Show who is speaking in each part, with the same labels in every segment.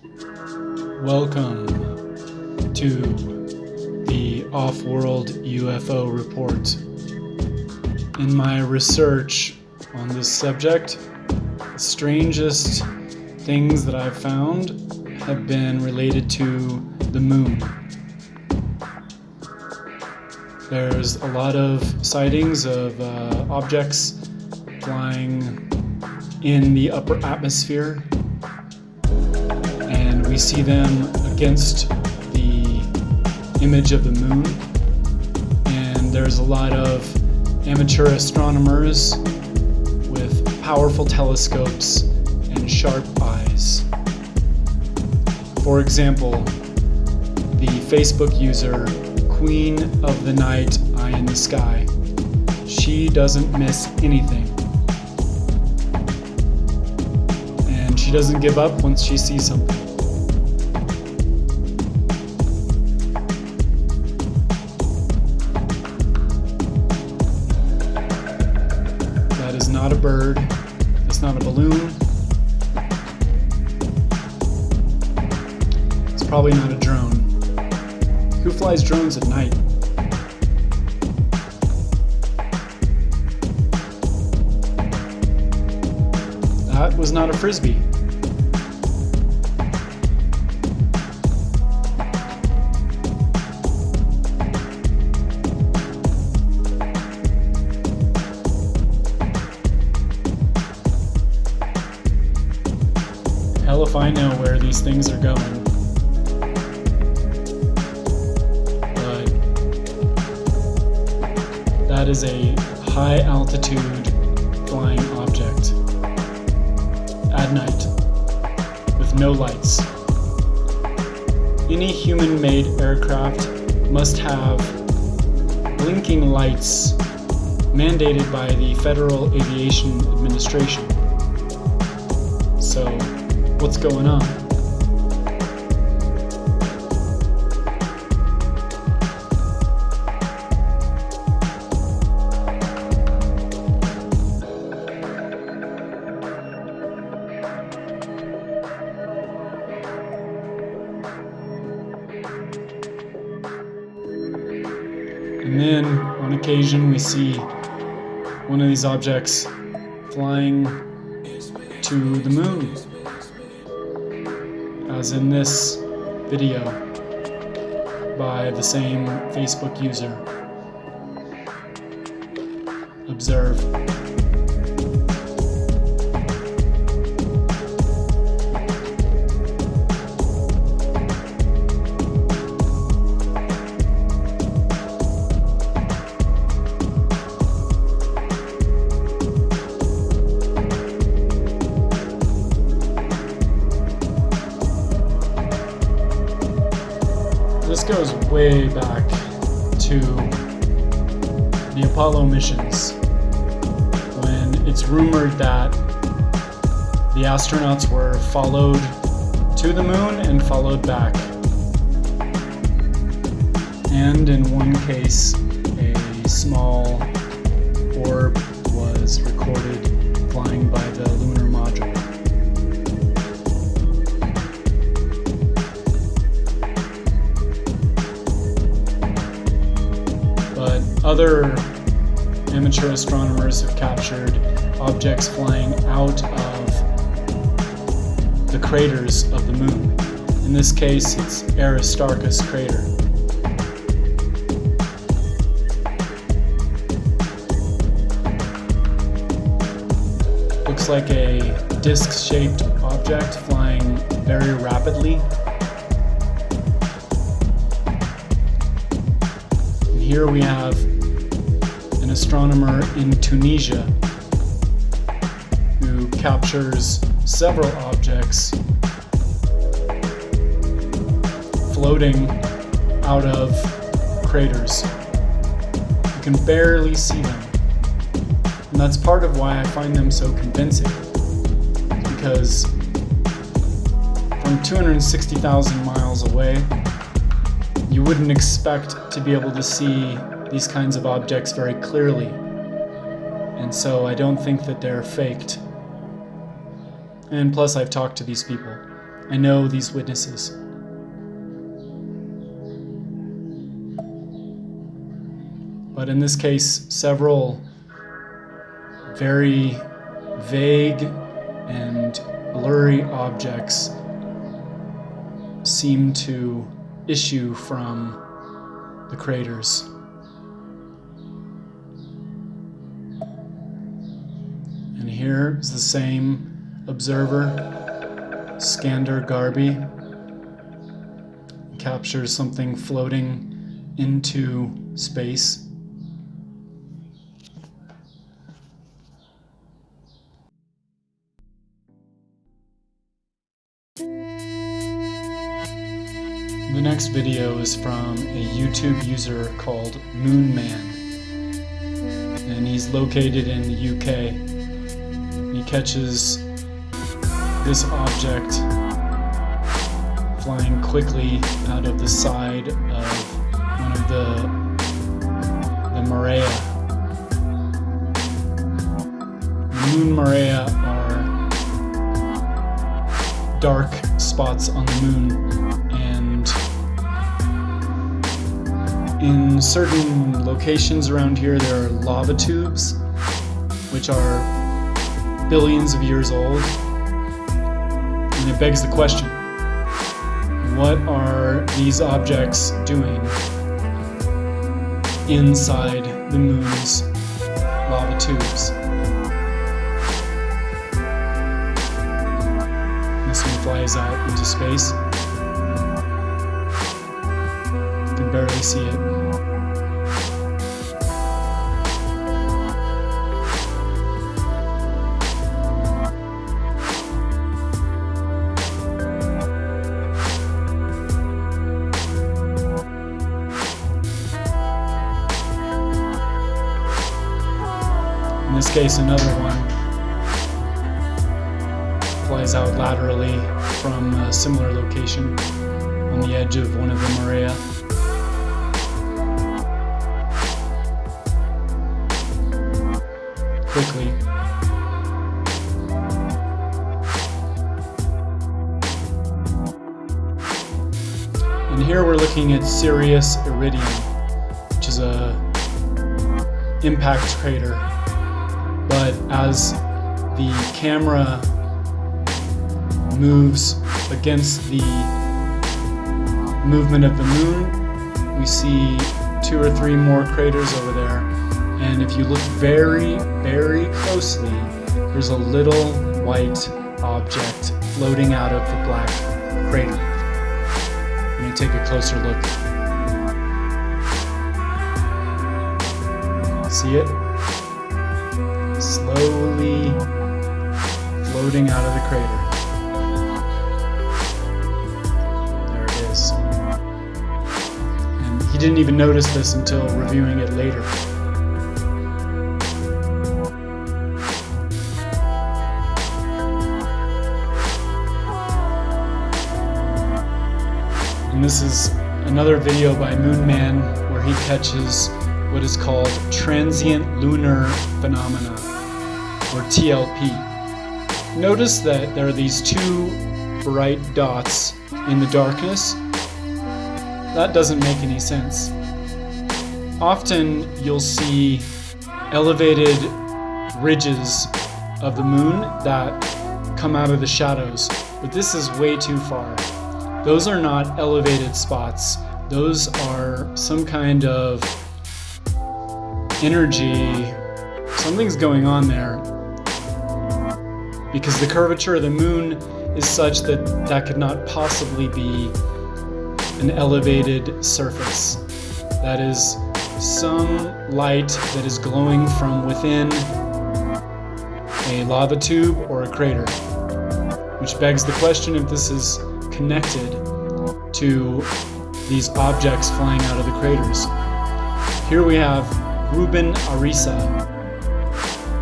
Speaker 1: Welcome to the Off-World UFO Report. In my research on this subject, the strangest things that I've found have been related to the moon. There's a lot of sightings of objects flying in the upper atmosphere, and we see them against the image of the moon. And there's a lot of amateur astronomers with powerful telescopes and sharp eyes. For example, the Facebook user Queen of the Night Eye in the Sky. She doesn't miss anything. And she doesn't give up once she sees something. That is not a bird. That's not a balloon. It's probably not a drone. Who flies drones at night? That was not a frisbee. Hell if I know where these things are going. That is a high altitude flying object at night with no lights. Any human-made aircraft must have blinking lights mandated by the Federal Aviation Administration. So, what's going on? And then, on occasion, we see one of these objects flying to the moon, as in this video by the same Facebook user. Observe. This goes way back to the Apollo missions, when it's rumored that the astronauts were followed to the moon and followed back. And in one case, a small orb was recorded flying by the lunar module. But other amateur astronomers have captured objects flying out of the craters of the moon. In this case, it's Aristarchus crater. Looks like a disc-shaped object flying very rapidly. Here we have an astronomer in Tunisia who captures several objects floating out of craters. You can barely see them. And that's part of why I find them so convincing. Because from 260,000 miles away, you wouldn't expect to be able to see these kinds of objects very clearly. And so I don't think that they're faked. And plus, I've talked to these people. I know these witnesses. But in this case, several very vague and blurry objects seem to issue from the craters. And here is the same observer, Skander Gharbi, captures something floating into space. The next video is from a YouTube user called MoonMan, and he's located in the UK. He catches this object flying quickly out of the side of one of the Maria. The moon Maria are dark spots on the moon, and in certain locations around here there are lava tubes, which are billions of years old. And it begs the question, what are these objects doing inside the moon's lava tubes? This one flies out into space. You can barely see it. In this case, another one flies out laterally from a similar location on the edge of one of the Maria. Quickly. And here we're looking at Sirius Iridium, which is a impact crater. But as the camera moves against the movement of the moon, we see 2 or 3 more craters over there. And if you look very, very closely, there's a little white object floating out of the black crater. Let me take a closer look. See it? Slowly floating out of the crater. There it is. And he didn't even notice this until reviewing it later. And this is another video by MoonMan where he catches what is called transient lunar phenomena, or TLP. Notice that there are these 2 bright dots in the darkness. That doesn't make any sense. Often you'll see elevated ridges of the moon that come out of the shadows, but this is way too far. Those are not elevated spots. Those are some kind of energy. Something's going on there, because the curvature of the moon is such that that could not possibly be an elevated surface. That is some light that is glowing from within a lava tube or a crater, which begs the question if this is connected to these objects flying out of the craters. Here we have Ruben Ariza,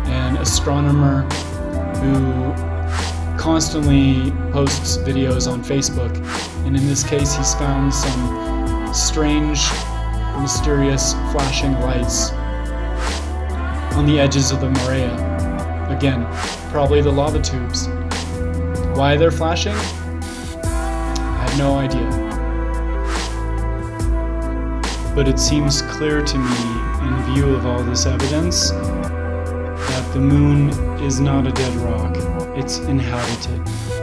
Speaker 1: an astronomer who constantly posts videos on Facebook, and in this case he's found some strange, mysterious flashing lights on the edges of the Maria. Again, probably the lava tubes. Why they're flashing? no idea. But it seems clear to me, in view of all this evidence, that the moon is not a dead rock. It's inhabited.